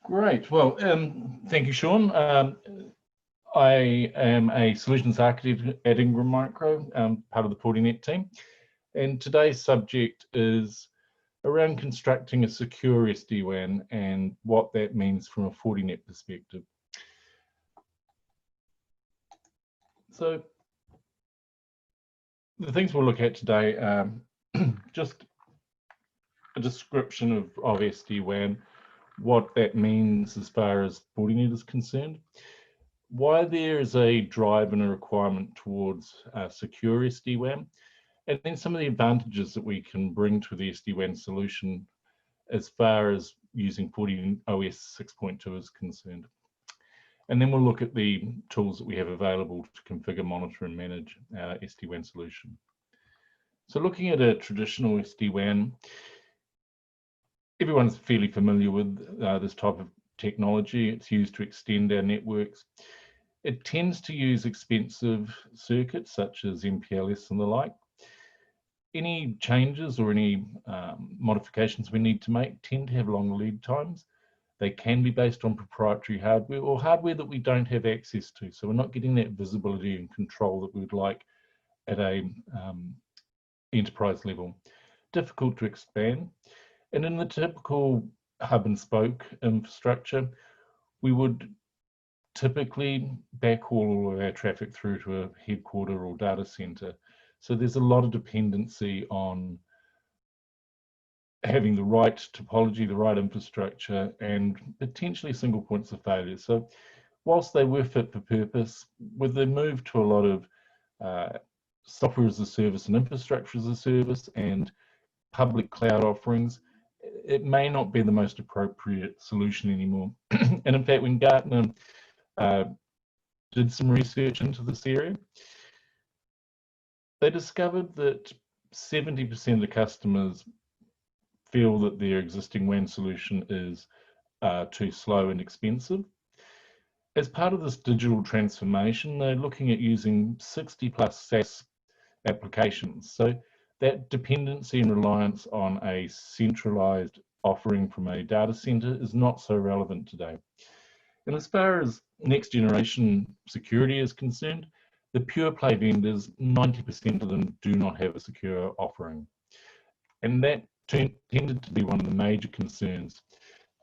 Great. Well, thank you, Sean. I am a solutions architect at Ingram Micro, part of the Fortinet team. And today's subject is around constructing a secure SD-WAN and what that means from a Fortinet perspective. So the things we'll look at today are just a description of SD-WAN, what that means as far as Fortinet is concerned, why there is a drive and a requirement towards secure SD-WAN, and then some of the advantages that we can bring to the SD-WAN solution as far as using FortiOS 6.2 is concerned. And then we'll look at the tools that we have available to configure, monitor, and manage our SD-WAN solution. So looking at a traditional SD-WAN, everyone's fairly familiar with this type of technology. It's used to extend our networks. It tends to use expensive circuits such as MPLS and the like. Any changes or any modifications we need to make tend to have long lead times. They can be based on proprietary hardware or hardware that we don't have access to. So we're not getting that visibility and control that we would like at a enterprise level. Difficult to expand. And in the typical hub and spoke infrastructure, we would typically backhaul all of our traffic through to a headquarter or data center. So there's a lot of dependency on having the right topology, the right infrastructure, and potentially single points of failure. So whilst they were fit for purpose, with the move to a lot of software as a service and infrastructure as a service and public cloud offerings, it may not be the most appropriate solution anymore. And in fact, when Gartner did some research into this area, they discovered that 70% of the customers feel that their existing WAN solution is too slow and expensive. As part of this digital transformation, they're looking at using 60+ SaaS applications. So that dependency and reliance on a centralized offering from a data center is not so relevant today. And as far as next generation security is concerned, the pure play vendors, 90% of them do not have a secure offering. And that tended to be one of the major concerns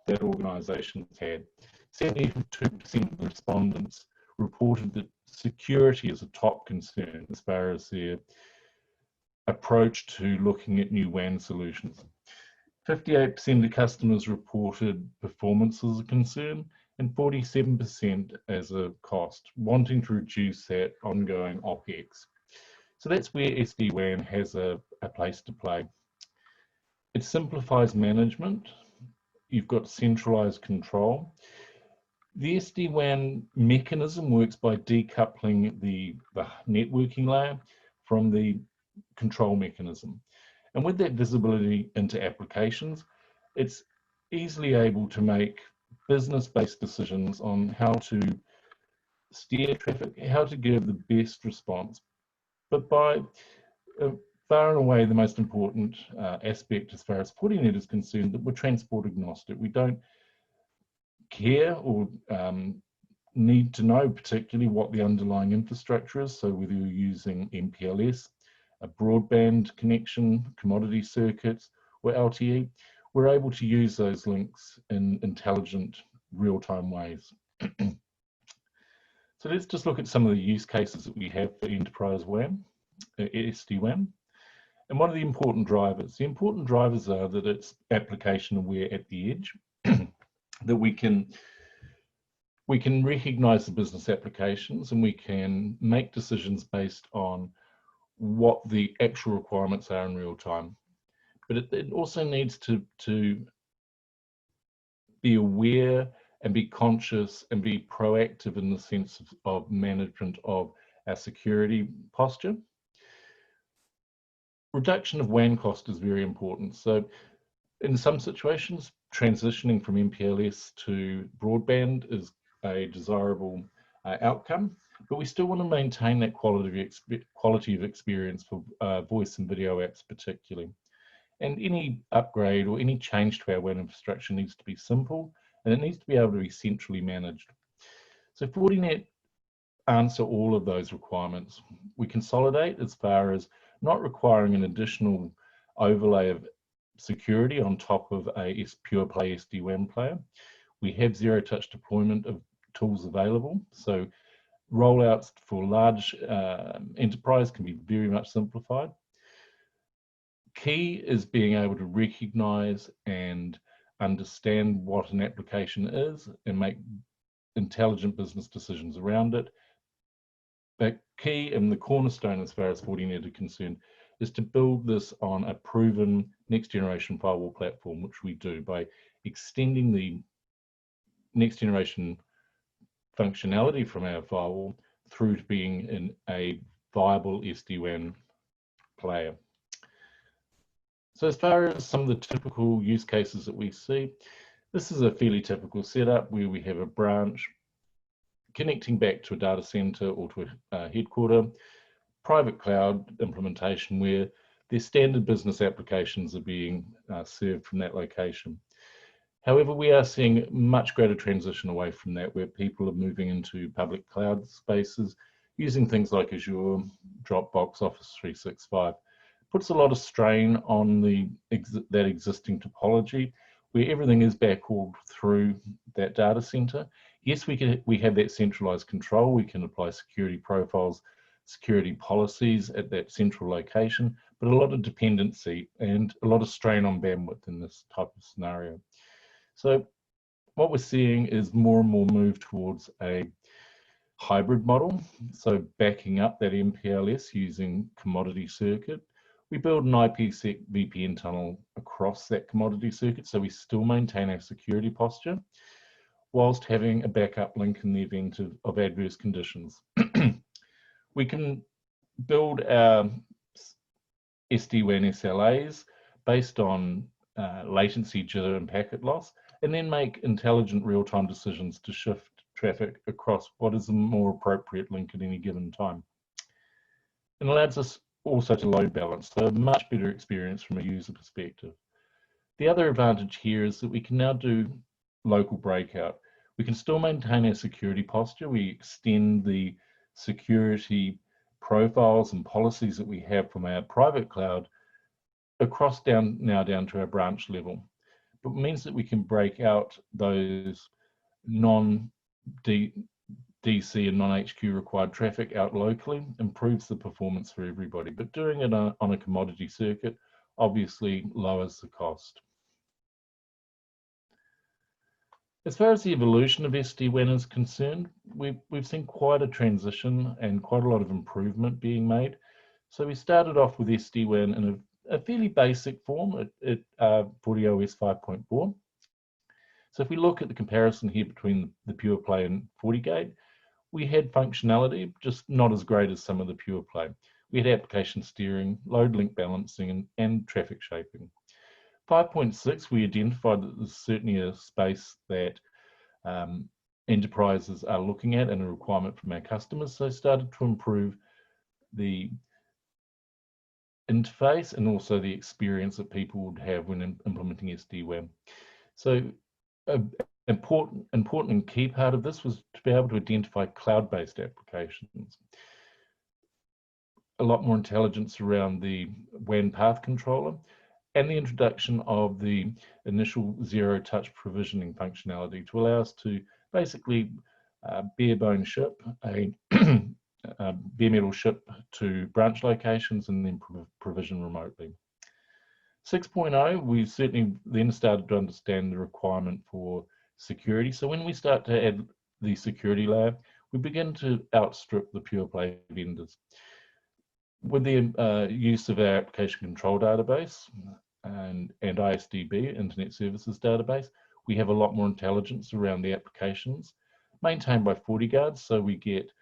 that organizations had. 72% of the respondents reported that security is a top concern as far as their approach to looking at new WAN solutions. 58% of customers reported performance as a concern, and 47% as a cost, wanting to reduce that ongoing OpEx. So that's where SD-WAN has a place to play. It simplifies management. You've got centralized control. The SD-WAN mechanism works by decoupling the networking layer from the control mechanism. And with that visibility into applications, it's easily able to make business-based decisions on how to steer traffic, how to give the best response. But by far and away the most important aspect as far as Fortinet is concerned, that we're transport agnostic. We don't care or need to know particularly what the underlying infrastructure is. So whether you're using MPLS, a broadband connection, commodity circuits, or LTE, we're able to use those links in intelligent, real-time ways. So let's just look at some of the use cases that we have for enterprise WAN, SD-WAN. And what are the important drivers? The important drivers are that it's application aware at the edge, that we can recognize the business applications and we can make decisions based on what the actual requirements are in real time. But it also needs to be aware and be conscious and be proactive in the sense of management of our security posture. Reduction of WAN cost is very important. So in some situations, transitioning from MPLS to broadband is a desirable outcome, but we still want to maintain that quality of experience for voice and video apps particularly. And any upgrade or any change to our WAN infrastructure needs to be simple and it needs to be able to be centrally managed. So Fortinet answer all of those requirements. We consolidate as far as not requiring an additional overlay of security on top of a pure play SD-WAN player. We have zero-touch deployment of tools available, so rollouts for large enterprise can be very much simplified. Key is being able to recognize and understand what an application is and make intelligent business decisions around it. But key and the cornerstone as far as Fortinet are concerned is to build this on a proven next generation firewall platform, which we do by extending the next generation functionality from our firewall through to being in a viable SD-WAN player. So as far as some of the typical use cases that we see, this is a fairly typical setup where we have a branch connecting back to a data center or to a headquarter, private cloud implementation where their standard business applications are being served from that location. However, we are seeing much greater transition away from that, where people are moving into public cloud spaces using things like Azure, Dropbox, Office 365. Puts a lot of strain on that existing topology, where everything is backhauled through that data center. Yes, we have that centralized control. We can apply security profiles, security policies at that central location, but a lot of dependency and a lot of strain on bandwidth in this type of scenario. So what we're seeing is more and more move towards a hybrid model. So backing up that MPLS using commodity circuit. We build an IPsec VPN tunnel across that commodity circuit, so we still maintain our security posture, whilst having a backup link in the event of adverse conditions. We can build our SD-WAN SLAs based on latency, jitter, and packet loss, and then make intelligent real-time decisions to shift traffic across what is a more appropriate link at any given time. It allows us also to load balance, so a much better experience from a user perspective. The other advantage here is that we can now do local breakout. We can still maintain our security posture. We extend the security profiles and policies that we have from our private cloud across down to our branch level. But it means that we can break out those non-DC and non-HQ required traffic out locally, improves the performance for everybody. But doing it on a commodity circuit obviously lowers the cost. As far as the evolution of SD-WAN is concerned, we've seen quite a transition and quite a lot of improvement being made. So we started off with SD-WAN in a fairly basic form at FortiOS 5.4. So if we look at the comparison here between the pure play and FortiGate, we had functionality, just not as great as some of the pure play. We had application steering, load link balancing, and traffic shaping. 5.6, we identified that there's certainly a space that enterprises are looking at and a requirement from our customers, so started to improve the interface and also the experience that people would have when implementing SD-WAN. So an important and key part of this was to be able to identify cloud-based applications. A lot more intelligence around the WAN path controller and the introduction of the initial zero-touch provisioning functionality to allow us to basically bare bone ship a bare metal ship to branch locations and then provision remotely. 6.0, we certainly then started to understand the requirement for security. So when we start to add the security layer, we begin to outstrip the pure play vendors. With the use of our application control database and ISDB, Internet Services Database, we have a lot more intelligence around the applications maintained by FortiGuard, so we get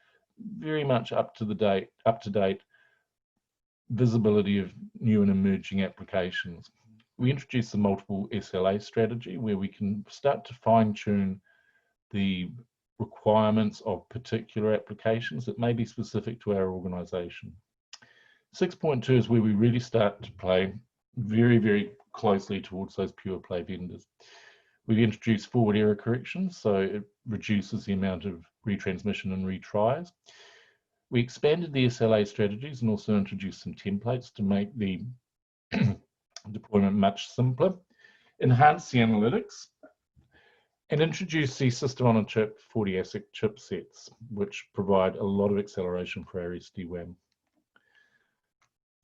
very much up to date visibility of new and emerging applications. We introduced the multiple SLA strategy where we can start to fine-tune the requirements of particular applications that may be specific to our organization. 6.2 is where we really start to play very, very closely towards those pure play vendors. We've introduced forward error correction, so it reduces the amount of retransmission and retries. We expanded the SLA strategies and also introduced some templates to make the deployment much simpler, enhanced the analytics, and introduced the system-on-a-chip FortiASIC chipsets, which provide a lot of acceleration for our SD-WAN.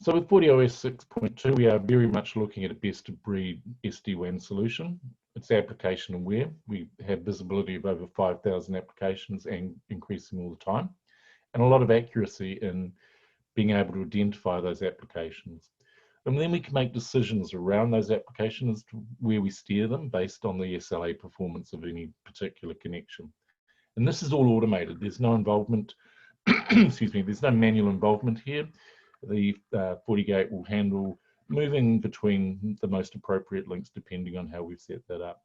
So with FortiOS 6.2, we are very much looking at a best-of-breed SD-WAN solution. It's application aware. We have visibility of over 5,000 applications and increasing all the time, and a lot of accuracy in being able to identify those applications. And then we can make decisions around those applications to where we steer them based on the SLA performance of any particular connection. And this is all automated. There's no involvement, excuse me, there's no manual involvement here. The FortiGate will handle moving between the most appropriate links depending on how we've set that up.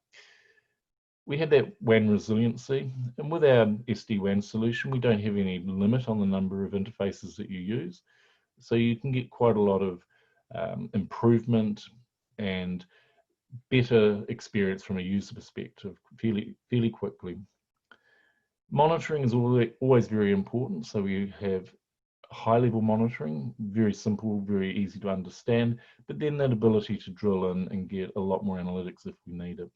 We have that WAN resiliency, and with our SD-WAN solution, we don't have any limit on the number of interfaces that you use. So you can get quite a lot of improvement and better experience from a user perspective fairly quickly. Monitoring is always very important, so we have high-level monitoring, very simple, very easy to understand, but then that ability to drill in and get a lot more analytics if we need it.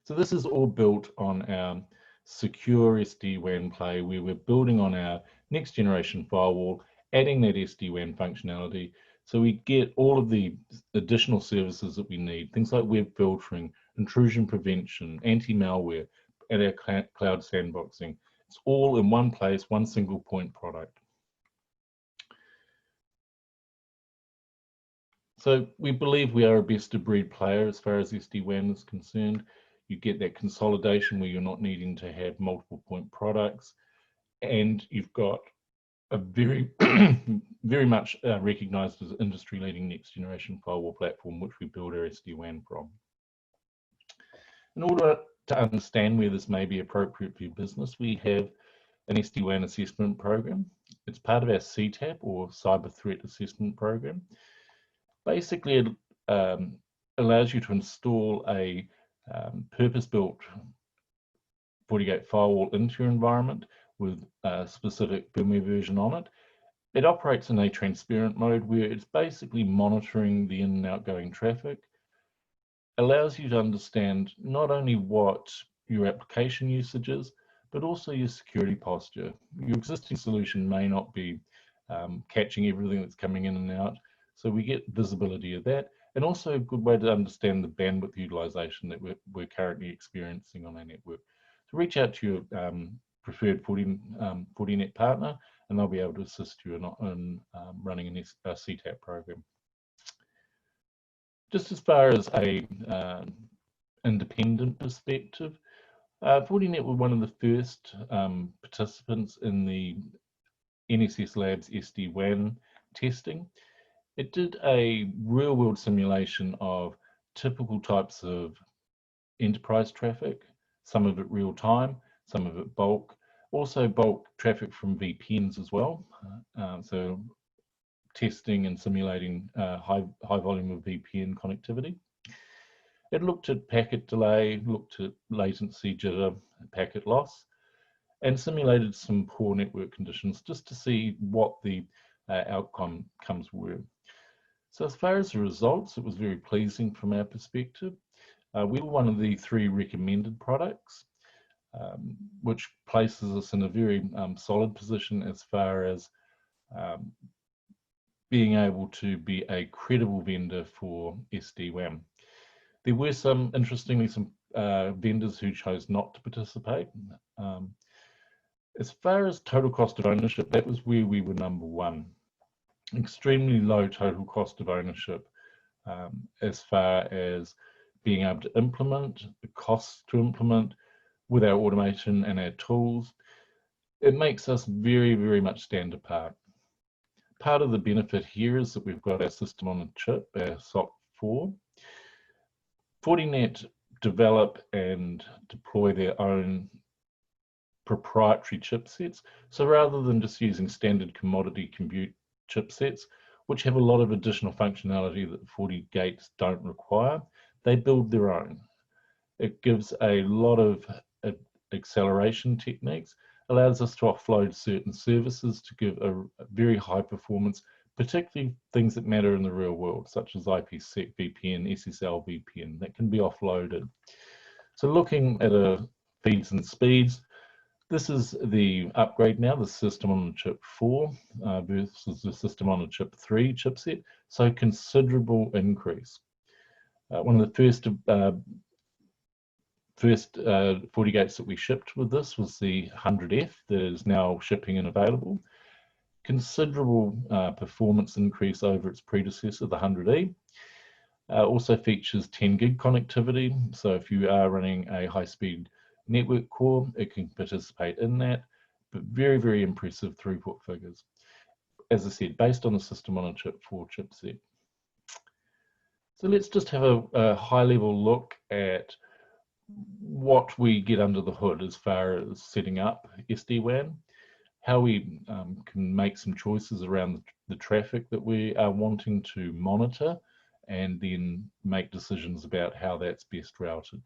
So this is all built on our secure SD-WAN play, where we're building on our next generation firewall, adding that SD-WAN functionality, so we get all of the additional services that we need, things like web filtering, intrusion prevention, anti-malware, and our cloud sandboxing. It's all in one place, one single point product. So we believe we are a best-of-breed player as far as SD-WAN is concerned. You get that consolidation where you're not needing to have multiple point products, and you've got a very, very much recognized as industry-leading next-generation firewall platform, which we build our SD-WAN from. In order to understand where this may be appropriate for your business, we have an SD-WAN assessment program. It's part of our CTAP, or Cyber Threat Assessment Program. Basically, it allows you to install a purpose-built FortiGate firewall into your environment with a specific firmware version on it. It operates in a transparent mode where it's basically monitoring the in and outgoing traffic, allows you to understand not only what your application usage is, but also your security posture. Your existing solution may not be catching everything that's coming in and out, so we get visibility of that, and also a good way to understand the bandwidth utilization that we're currently experiencing on our network. So reach out to your preferred Fortinet partner, and they'll be able to assist you in running a CTAP program. Just as far as a independent perspective, Fortinet were one of the first participants in the NSS Labs SD-WAN testing. It did a real-world simulation of typical types of enterprise traffic, some of it real-time, some of it bulk, also bulk traffic from VPNs as well. So testing and simulating high volume of VPN connectivity. It looked at packet delay, looked at latency, jitter, packet loss, and simulated some poor network conditions just to see what the outcomes were. So as far as the results, it was very pleasing from our perspective. We were one of the 3 recommended products, which places us in a very solid position as far as being able to be a credible vendor for SD-WAN. There were interestingly, some vendors who chose not to participate. As far as total cost of ownership, that was where we were number 1. Extremely low total cost of ownership as far as being able to implement, the costs to implement with our automation and our tools. It makes us very, very much stand apart. Part of the benefit here is that we've got our system on a chip, our SOC 4. Fortinet develop and deploy their own proprietary chipsets. So rather than just using standard commodity compute chipsets, which have a lot of additional functionality that FortiGates don't require. They build their own. It gives a lot of acceleration techniques, allows us to offload certain services to give a very high performance, particularly things that matter in the real world, such as IPsec VPN, SSL VPN, that can be offloaded. So looking at feeds and speeds, this is the upgrade now, the system on chip 4 versus the system on a chip 3 chipset, so considerable increase. One of the first FortiGates that we shipped with this was the 100F that is now shipping and available. Considerable performance increase over its predecessor, the 100E. Also features 10 gig connectivity, so if you are running a high-speed network core, it can participate in that, but very, very impressive throughput figures. As I said, based on the system on a chip 4 chipset. So let's just have a high-level look at what we get under the hood as far as setting up SD-WAN, how we can make some choices around the traffic that we are wanting to monitor, and then make decisions about how that's best routed.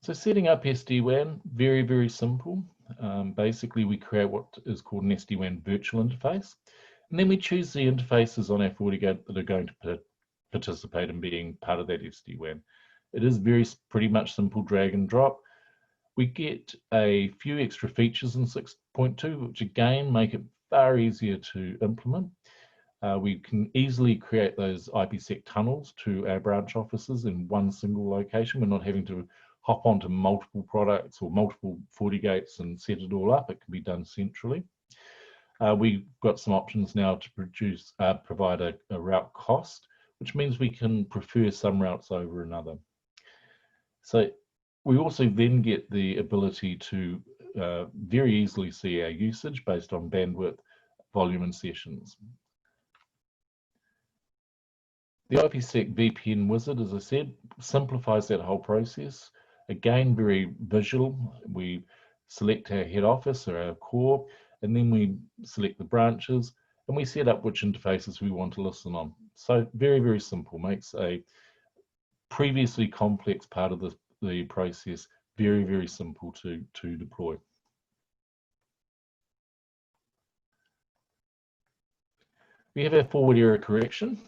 So setting up SD-WAN, very, very simple. Basically, we create what is called an SD-WAN virtual interface, and then we choose the interfaces on our FortiGate that are going to participate in being part of that SD-WAN. It is pretty much simple drag and drop. We get a few extra features in 6.2, which again make it far easier to implement. We can easily create those IPsec tunnels to our branch offices in one single location. We're not having to hop onto multiple products or multiple FortiGates and set it all up. It can be done centrally. We've got some options now to provide a route cost, which means we can prefer some routes over another. So we also then get the ability to very easily see our usage based on bandwidth, volume, and sessions. The IPsec VPN wizard, as I said, simplifies that whole process. Again, very visual. We select our head office or our core, and then we select the branches, and we set up which interfaces we want to listen on. So very, very simple. Makes a previously complex part of the process very, very simple to deploy. We have our forward error correction.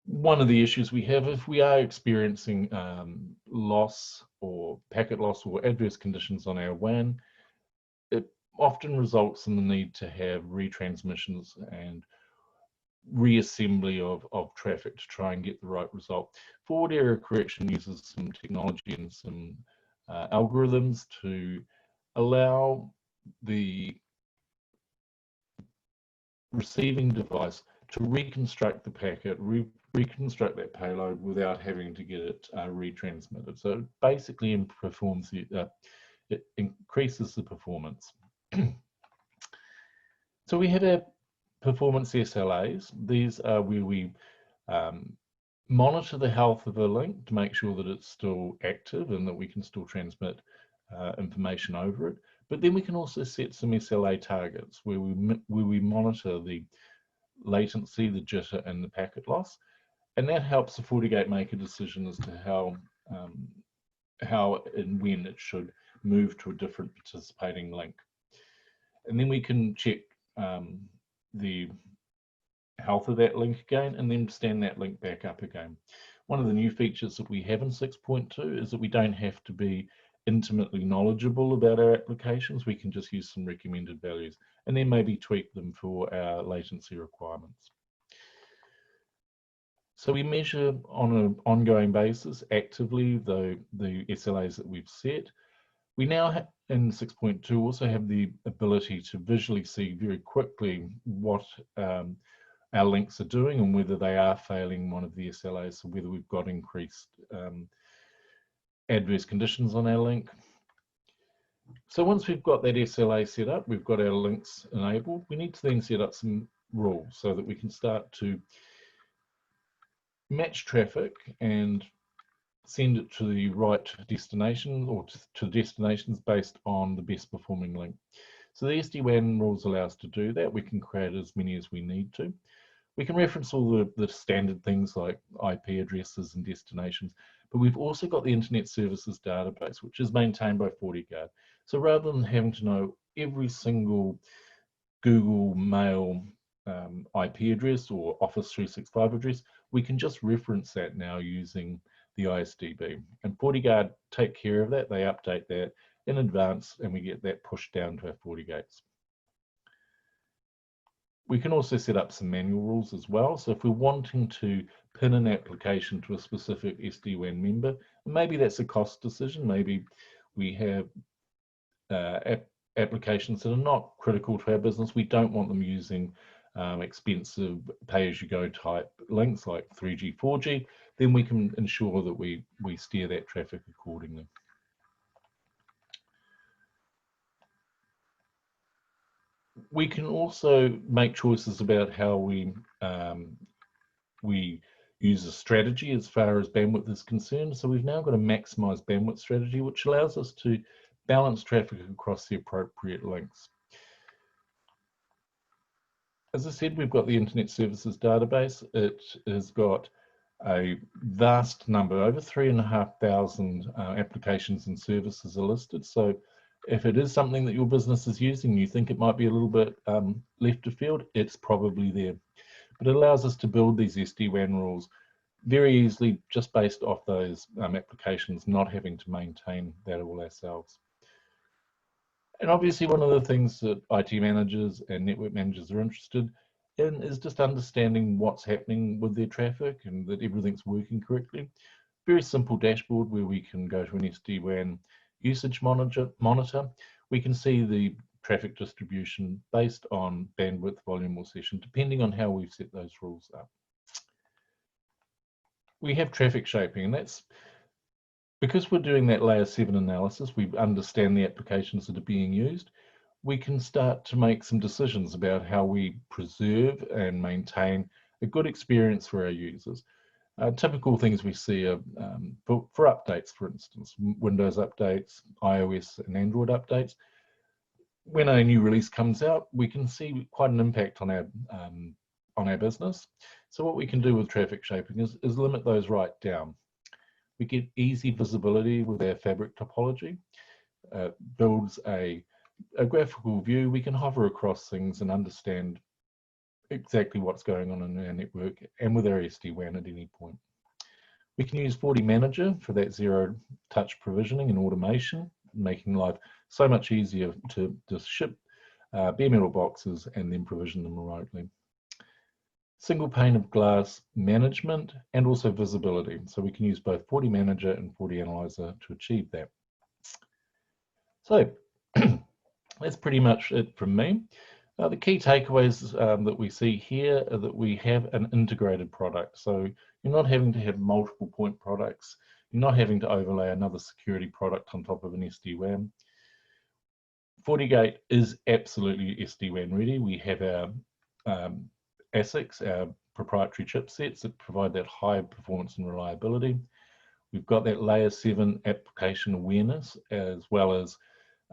One of the issues we have, if we are experiencing loss or packet loss or adverse conditions on our WAN, it often results in the need to have retransmissions and reassembly of traffic to try and get the right result. Forward error correction uses some technology and some algorithms to allow the receiving device to reconstruct the packet, reconstruct that payload without having to get it retransmitted. So it basically performs it increases the performance. So we have our performance SLAs. These are where we monitor the health of a link to make sure that it's still active and that we can still transmit information over it. But then we can also set some SLA targets where we monitor the latency, the jitter, and the packet loss, and that helps the FortiGate make a decision as to how and when it should move to a different participating link. And then we can check the health of that link again, and then stand that link back up again. One of the new features that we have in 6.2 is that we don't have to be intimately knowledgeable about our applications. We can just use some recommended values and then maybe tweak them for our latency requirements. So we measure on an ongoing basis actively the SLAs that we've set. We now in 6.2 also have the ability to visually see very quickly what our links are doing and whether they are failing one of the SLAs, so whether we've got increased adverse conditions on our link. So once we've got that SLA set up, we've got our links enabled, we need to then set up some rules so that we can start to match traffic and send it to the right destination or to destinations based on the best performing link. So the SD-WAN rules allow us to do that. We can create as many as we need to. We can reference all the standard things like IP addresses and destinations, but we've also got the Internet Services Database, which is maintained by FortiGuard. So rather than having to know every single Google Mail IP address or Office 365 address, we can just reference that now using the ISDB. And FortiGuard take care of that. They update that in advance, and we get that pushed down to our FortiGates. We can also set up some manual rules as well. So if we're wanting to pin an application to a specific SD-WAN member, maybe that's a cost decision. Maybe we have applications that are not critical to our business. We don't want them using expensive pay-as-you-go type links like 3G, 4G. Then we can ensure that we steer that traffic accordingly. We can also make choices about how we use a strategy as far as bandwidth is concerned. So we've now got a maximize bandwidth strategy, which allows us to balance traffic across the appropriate links. As I said, we've got the Internet Services Database. It has got a vast number, over 3,500 applications and services are listed. So if it is something that your business is using, you think it might be a little bit left of field, it's probably there. But it allows us to build these SD-WAN rules very easily just based off those applications, not having to maintain that all ourselves. And obviously one of the things that IT managers and network managers are interested in is just understanding what's happening with their traffic and that everything's working correctly. Very simple dashboard where we can go to an SD-WAN usage monitor. We can see the traffic distribution based on bandwidth, volume, or session, depending on how we've set those rules up. We have traffic shaping, and that's because we're doing that layer 7 analysis. We understand the applications that are being used. We can start to make some decisions about how we preserve and maintain a good experience for our users. Typical things we see are for updates, for instance, Windows updates, iOS and Android updates. When a new release comes out, we can see quite an impact on our business. So what we can do with traffic shaping is limit those right down. We get easy visibility with our fabric topology. Builds a graphical view. We can hover across things and understand exactly what's going on in our network and with our SD-WAN at any point. We can use FortiManager for that zero-touch provisioning and automation, making life so much easier to just ship bare metal boxes and then provision them remotely. Single pane of glass management and also visibility. So we can use both FortiManager and FortiAnalyzer to achieve that. So that's pretty much it from me. The key takeaways that we see here are that we have an integrated product. So you're not having to have multiple point products. You're not having to overlay another security product on top of an SD-WAN. FortiGate is absolutely SD-WAN ready. We have our ASICs, our proprietary chipsets that provide that high performance and reliability. We've got that layer 7 application awareness as well as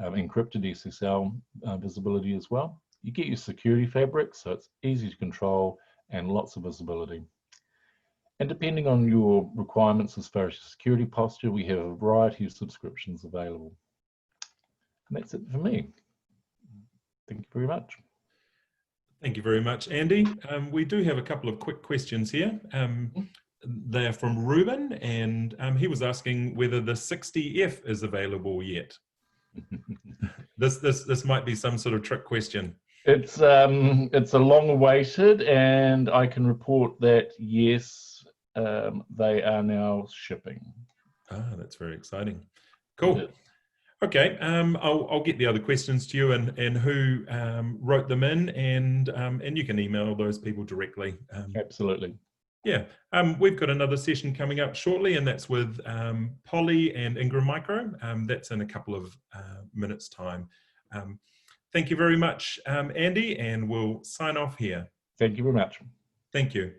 encrypted SSL visibility as well. You get your security fabric, so it's easy to control and lots of visibility. And depending on your requirements as far as your security posture, we have a variety of subscriptions available. And that's it for me. Thank you very much. Thank you very much, Andy. We do have a couple of quick questions here. They are from Ruben, and he was asking whether the 60F is available yet. This might be some sort of trick question. It's a long awaited, and I can report that yes, they are now shipping. Ah, that's very exciting. Cool. Okay, I'll get the other questions to you and who wrote them in, and you can email those people directly. Absolutely. Yeah, we've got another session coming up shortly, and that's with Polly and Ingram Micro. That's in a couple of minutes' time. Thank you very much, Andy, and we'll sign off here. Thank you very much. Thank you.